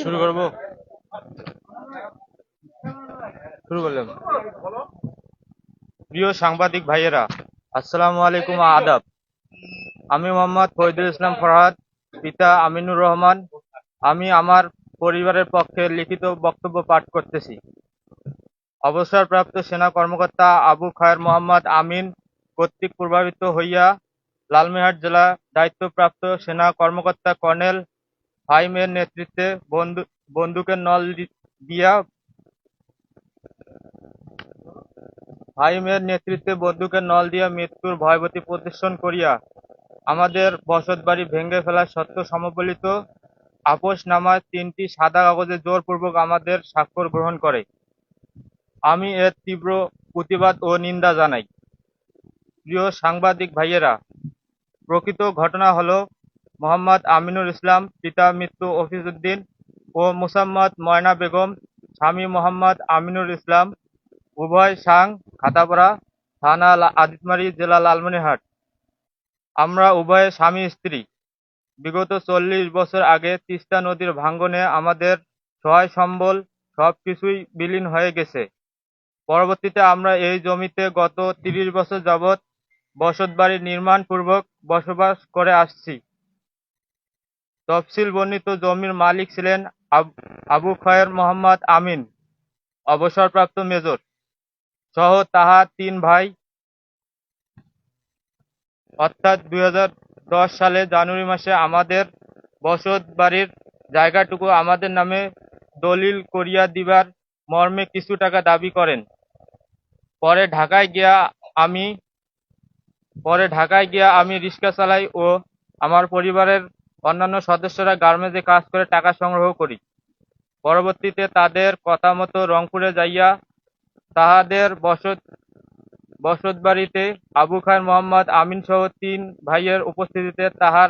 শুরু করবো। শুরু করলাম। প্রিয় সাংবাদিক ভাইয়েরা, আসসালামু আলাইকুম, আদাব। আমি মোহাম্মদ ফরিদুল ইসলাম ফরহাদ, পিতা আমিনুর রহমান। আমি আমার পরিবারের পক্ষে লিখিত বক্তব্য পাঠ করতেছি। অবসরপ্রাপ্ত সেনা কর্মকর্তা আবু খায়ের মোহাম্মদ আমিন কর্তৃক প্রভাবিত হইয়া লালমনিরহাট জেলা দায়িত্বপ্রাপ্ত সেনা কর্মকর্তা কর্নেল ফাহিমের নেতৃত্বে বন্দুকের নল দিয়া মৃত্যুর ভয়ভীতি প্রদর্শন করিয়া আমাদের বসতবাড়ি ভেঙে ফেলার সত্য সমবলিত আপোসনামায় 3টি সাদা কাগজে জোরপূর্বক আমাদের স্বাক্ষর গ্রহণ করে। আমি এর তীব্র প্রতিবাদ ও নিন্দা জানাই। প্রিয় সাংবাদিক ভাইয়েরা, প্রকৃত ঘটনা হলো মোহাম্মদ আমিনুল ইসলাম পিতা মৃত্যু অফিজ উদ্দিন ও মুসাম্মদ ময়না বেগম স্বামী মোহাম্মদ আমিনুল ইসলাম, উভয় সাং খাতাপাড়া, থানা আদিতমারি, জেলা লালমনিরহাট। আমরা উভয়ে স্বামী স্ত্রী। বিগত 40 বছর আগে তিস্তা নদীর ভাঙ্গনে আমাদের সহায় সম্বল সবকিছুই বিলীন হয়ে গেছে। পরবর্তীতে আমরা এই জমিতে গত 30 বছর যাবৎ বসতবাড়ি নির্মাণপূর্বক বসবাস করে আসছি। তফসিল বর্ণিত জমির মালিক ছিলেন আবু খায়ের মোহাম্মদ আমিন, অবসরপ্রাপ্ত মেজর, সহ তাহার 3 ভাই। অর্থাৎ 2010 সালে জানুয়ারি মাসে আমাদের বসত বাড়ির জায়গাটুকু আমাদের নামে দলিল করিয়া দিবার মর্মে কিছু টাকা দাবি করেন। পরে ঢাকায় গিয়া আমি রিক্সা চালাই ও আমার পরিবারের অন্যান্য সদস্যরা গার্মেন্টসে কাজ করে টাকা সংগ্রহ করি। পরবর্তীতে তাদের কথা মতো রংপুরে যাইয়া তাহাদের বসতবাড়িতে আবু খায়ের মোহাম্মদ আমিন সহ 3 ভাইয়ের উপস্থিতিতে তাহার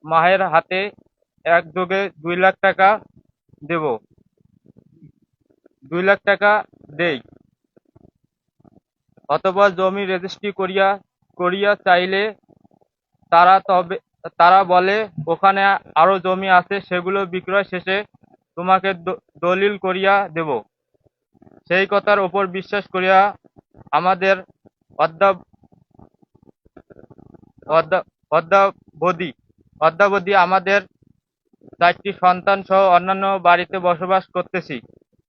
মায়ের হাতে একযোগে 2 লাখ টাকা দেই। অতঃপর জমি রেজিস্ট্রি করিয়া চাইলে তারা বলে ওখানে আরো জমি আছে, সেগুলো বিক্রয় শেষে তোমাকে দলিল করিয়া দেব। সেই কথার উপর বিশ্বাস করিয়া আমাদের অদ্যাবধি আমাদের 4টি সন্তান সহ অন্যান্য বাড়িতে বসবাস করতেছি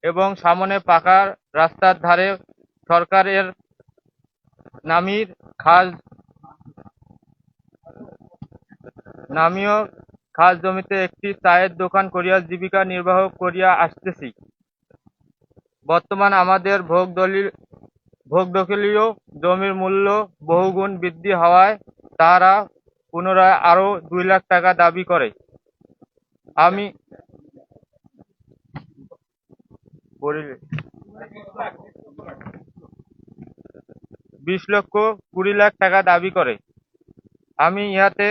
এবং সামনে পাকা রাস্তার ধারে সরকারের নামীয় খাস জমিতে একটি চায়ের দোকান করিয়া জীবিকা নির্বাহ করিয়া আসতেছি। বর্তমান আমাদের ভোগদখলীয় জমির মূল্য বহুগুণ বৃদ্ধি হওয়ায় তারা পুনরায় আরো 2 লাখ টাকা দাবি করে। আমি 20 লাখ টাকা দাবি করে। আমি ইহাতে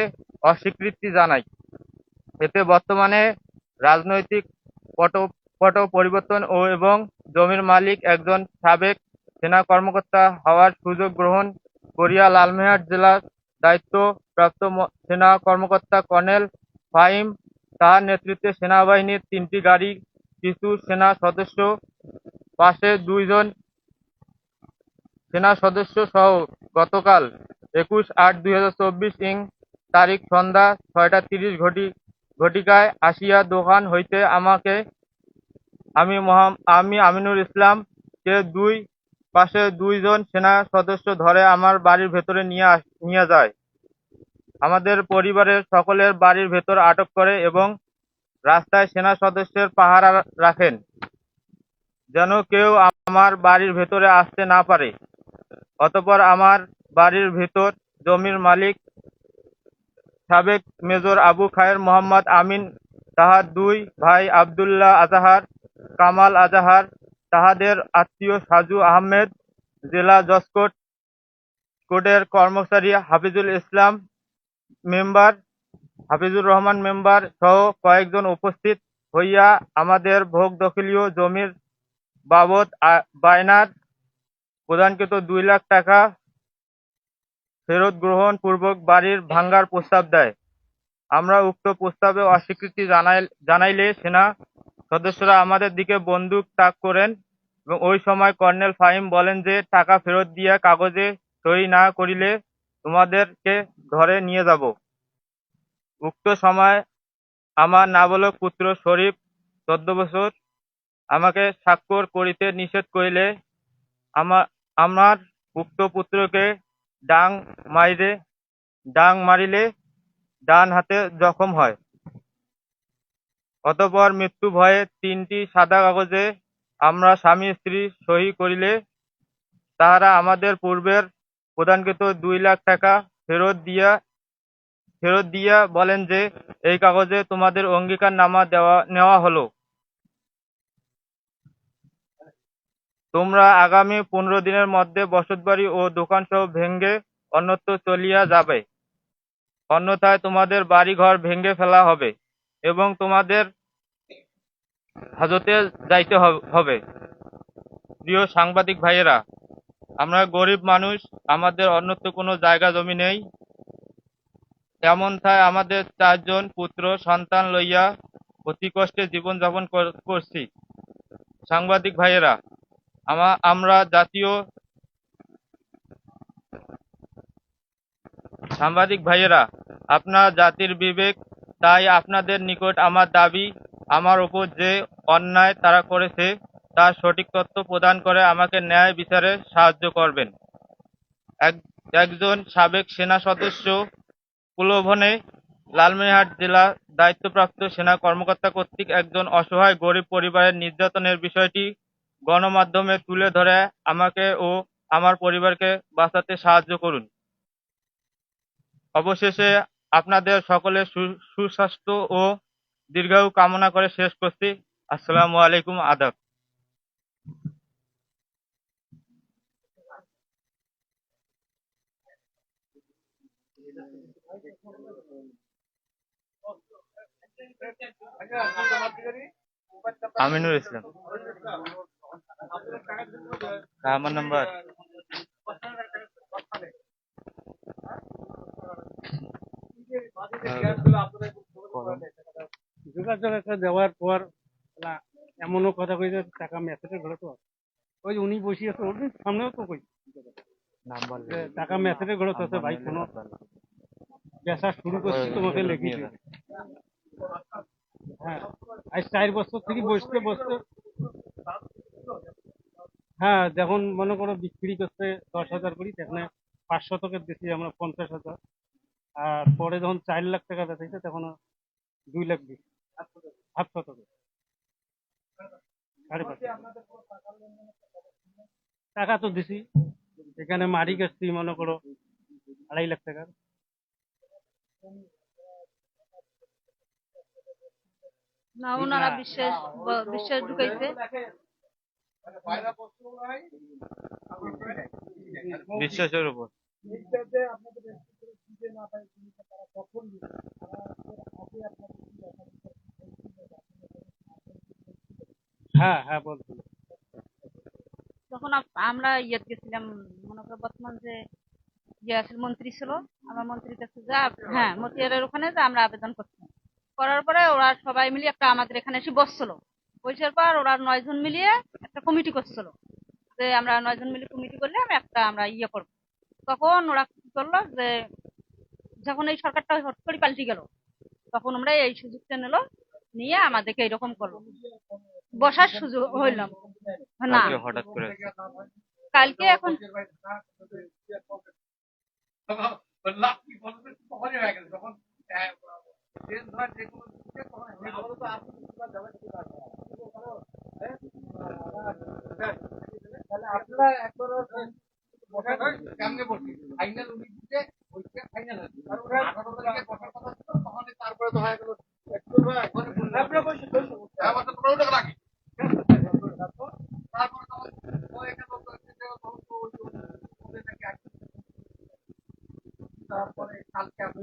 অস্বীকৃতি জানাই। এতে বর্তমানে রাজনৈতিক পট পরিবর্তন এবং জমির মালিক একজন সাবেক সেনা কর্মকর্তা হওয়ার সুযোগ গ্রহণ করিয়া লালমনিরহাট জেলার দায়িত্বপ্রাপ্ত সেনা কর্মকর্তা কর্নেল ফাহিম, তাহার নেতৃত্বে সেনাবাহিনীর 3টি গাড়ি, কিছু সেনা সদস্য, পাশে 2 জন সেনা সদস্য সহ গতকাল 21/8/2024 তারিখ সন্ধ্যা 6:30 ঘটিকায় আসিয়া দোকান হইতে আমি আমিনুল ইসলাম কে পাশে 2 জন সেনা সদস্য ধরে আমার বাড়ির ভেতরে নিয়ে যায়। আমাদের পরিবারের সকলের বাড়ির ভেতর আটক করে এবং রাস্তায় সেনা সদস্যের পাহারা রাখেন, যেন কেউ আমার বাড়ির ভেতরে আসতে না পারে। অতঃপর আমার বাড়ির ভেতর জমির মালিক সাবেক মেজর আবু খায়ের মোহাম্মদ আমিন তাহার দুই ভাই আব্দুল্লাহ আজাহার, কামাল আজাহার, তাহাদের আত্মীয় সাজু আহমেদ, জেলা জজ কোর্টের কর্মচারী হাফিজুল ইসলাম মেম্বার, হাফিজুর রহমান মেম্বার সহ কয়েকজন উপস্থিত হইয়া আমাদের ভোগ দখলীয় জমির বাবদ বায়নার প্রদানকৃত 2 লাখ টাকা ফেরত গ্রহণ পূর্বক বাড়ির ভাঙার প্রস্তাব দেয়। আমরা উক্ত প্রস্তাবে অস্বীকৃতি জানাইলে সেনা সদস্যরা আমাদের দিকে বন্দুক তাক করেন এবং ওই সময় কর্নেল ফাহিম বলেন যে টাকা ফেরত দিয়া কাগজে সই না করিলে তোমাদেরকে ধরে নিয়ে যাব। উক্ত সময় আমার নাবালক পুত্র শরীফ 14 বছর আমাকে স্বাক্ষর করিতে নিষেধ করিলে আমার উক্ত পুত্রকে ডাং মারিলে ডান হাতে জখম হয়। অতঃপর মৃত্যু ভয়ে 3টি সাদা কাগজে আমরা স্বামী স্ত্রী সই করিলে তাহারা আমাদের পূর্বের প্রদানকৃত 2 লাখ টাকা ফেরত দিয়া বলেন যে এই কাগজে তোমাদের অঙ্গীকারনামা নেওয়া হলো। তোমরা আগামী 15 দিনের মধ্যে বসতবাড়ি ও দোকানসহ ভেঙ্গে অন্যত্র চলিয়া যাবে, অন্যথায় তোমাদের বাড়িঘর ভেঙ্গে ফেলা হবে এবং তোমাদের হাজতে যাইতে হবে। প্রিয় সাংবাদিক ভাইয়েরা, আমরা গরিব মানুষ, আমাদের অন্যত্র কোনো জায়গা জমি নেই। এমনথায় আমাদের 4 জন পুত্র সন্তান লইয়া অতি কষ্টে জীবনযাপন করছি। সাংবাদিক ভাইয়েরা, আমরা সাংবাদিক ভাইয়েরা, আপনার জাতির বিবেক, তাই আপনাদের নিকট আমার দাবি, আমার উপর যে অন্যায় তারা করেছে তার সঠিক তথ্য প্রদান করে আমাকে ন্যায় বিচারে সাহায্য করবেন। একজন সাবেক সেনা সদস্য প্রলোভনে লালমনিরহাট জেলা দায়িত্বপ্রাপ্ত সেনা কর্মকর্তা কর্তৃক একজন অসহায় গরিব পরিবারের নির্যাতনের বিষয়টি গণমাধ্যমে তুলে ধরে আমাকে ও আমার পরিবারকে বাঁচাতে সাহায্য করুন। অবশেষে আপনাদের সকলের সুস্বাস্থ্য ও দীর্ঘায়ু কামনা করে শেষ করছি। আসসালামু আলাইকুম, আদাব। আমিনুর ইসলাম। আমার নাম্বার যোগাযোগ একটা দেওয়ার পর এমনও কথা কই যে টাকা মেসেজের ঘরে তো ওই যে উনি বসে আছে ওর সামনেও তো কই যে টাকা মেসেজের ঘরে তো আছে ভাই কোনো পেশা শুরু করছি তোমাকে লেগে দিবে। হ্যাঁ, আজ 4 বছর থেকে বসতে বসতে হ্যাঁ, যখন মনে করো বিক্রি করতে 10,000 করি তখন 500 বেশি আমরা 50,000, আর পরে যখন 4 লাখ টাকা বেচাইছে তখন 2 লাখ দিই, 7 শতকে 5.5 টাকা তো দিছি। এখানে মারি কাটছি মনে করো 2.5 লাখ টাকা। না, ওনারা বিশ্বাস ঢুকাইছে। বিশ্বাসের উপর। হ্যাঁ হ্যাঁ বলছি। যখন আমরা ইয়েত গেছিলাম, মনে করো বর্তমান যে আছে মন্ত্রী ছিল, আমার মন্ত্রীর কাছে হ্যাঁ মতিয়ারের ওখানে আমরা আবেদন করছিলাম। করার পরে ওরা সবাই মিলিয়ে একটা আমাদের এখানে এসে বসছিল। বসার পর ওরা 9 জন মিলিয়ে একটা কমিটি করছিল যে আমরা 9 জন মিলিয়ে কমিটি করলে আমরা ইয়ে করবো। তখন ওরা কি করলো যে যখন এই সরকারটা হট করে পাল্টে গেল, তখন আমরা এই সুযোগটা নিয়ে আমাদেরকে এইরকম করলো, বসার সুযোগ হইলাম না হঠাৎ করে কালকে। এখন আপনারা একবার কেমনে বসি ফাইনাল উনি দিতে ওইটা ফাইনাল হয়েছে, তারপরে 18 তারিখে বসার কথা ছিল, তখন তারপরে তো হয়ে গেল একটু তারপরে কালকে আমি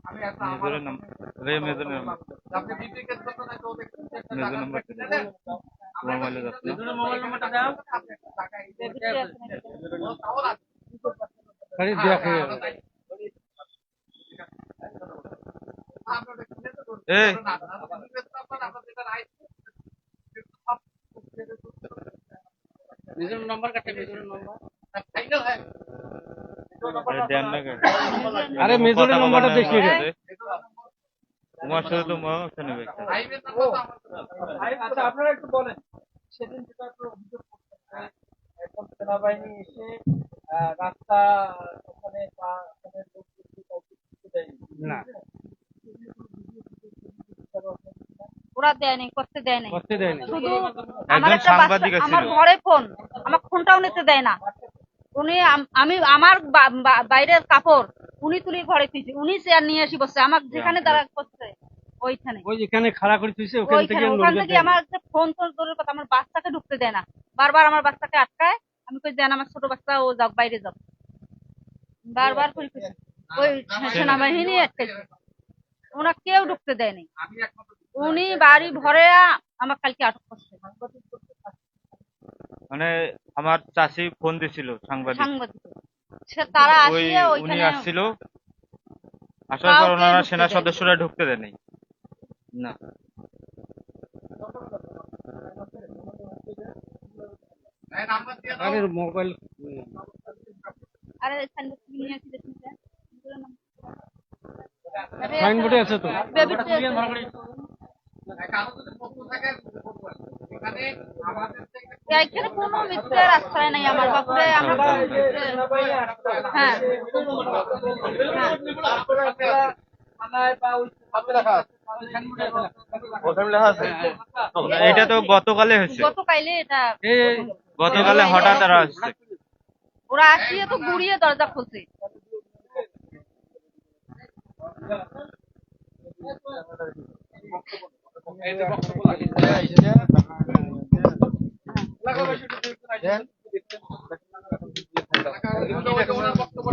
আমি একটা আমার মেজরের নাম মেজরের নাম আপনি বিপিকের জন্য নাকি ওদের মেজর নাম্বার তোমার মোবাইলে যাচ্ছে না মোবাইল নাম্বারটা দাও টাকা খালি দেখে এই নিজের নাম্বার কাটে নিজের নাম্বার দেন না কেন? আরে মেজরের নাম্বারটা দেখিয়ে দে তোমার সাথে তো মহামাসা নেবে একটা। আচ্ছা আপনারা একটু বলেন সেদিন যেটা আপনারা অভিযোগ করছেন একদম সেনাবাহিনী এসে রাস্তা ওখানে বা ওখানে লোক কিছু দেয়নি না ওরা দেয়নি, করতে দেয়নি। করতে দেয়নি শুধু একজন আমার একটা সাংবাদিক বাচ্চা, ছিল। আমার ঘরে ফোন, আমার ফোনটাও নিতে দেয় না। উনি আমি আমার বাইরের কাপড় উনি তুলি ঘরে ফিরছি, উনি চেয়ার নিয়ে এসে বসছে আমার যেখানে দাঁড়া করছে ওইখানে ওই যেখানে খাড়া করে তুইছে ওখান থেকে ওখান নড়বে থেকে আমার যে ফোন তোর দূরের কথা, আমার বাচ্চাকে ঢুকতে দেয় না। বারবার আমার বাচ্চাকে আটকায়, আমি কই দেন আমার ছোট বাচ্চা, ও যাক বাইরে যাক, বারবার করে কইছি। ওই সেনাবাহিনী আটকাই, ওনা কেউ ঢুকতে দেয়নি। উনি বাড়ি ভরে আমার কালকে আটক করছে মানে আমার চাচি ফোন দিছিল সাংবাদিক, সাংবাদিক। সে তারা ওই আসিয়ে উনি ওইখানে আসছিল, আসার পর কাউকে ওনারা ঢুকতে সেনা দেয়নি। সদস্যরা ঢুকতে দেয়নি। না আরে মোবাইল আরে সাইনবোর্ড নিয়ে আসি দেখুন স্যার। সাইনবোর্ডে আছে তো বেবিতে আছে। এখানে কোনো মিথ্যার আশ্রয় নাই আমার বাপুরে, আমার হ্যাঁ এটা তো গতকালে হয়েছে, গতকালে এটা গতকালে হঠাৎ আর আসছে। ওরা আসিয়ে তো ঘুরিয়ে দরজা খুলছে। বক্তব্য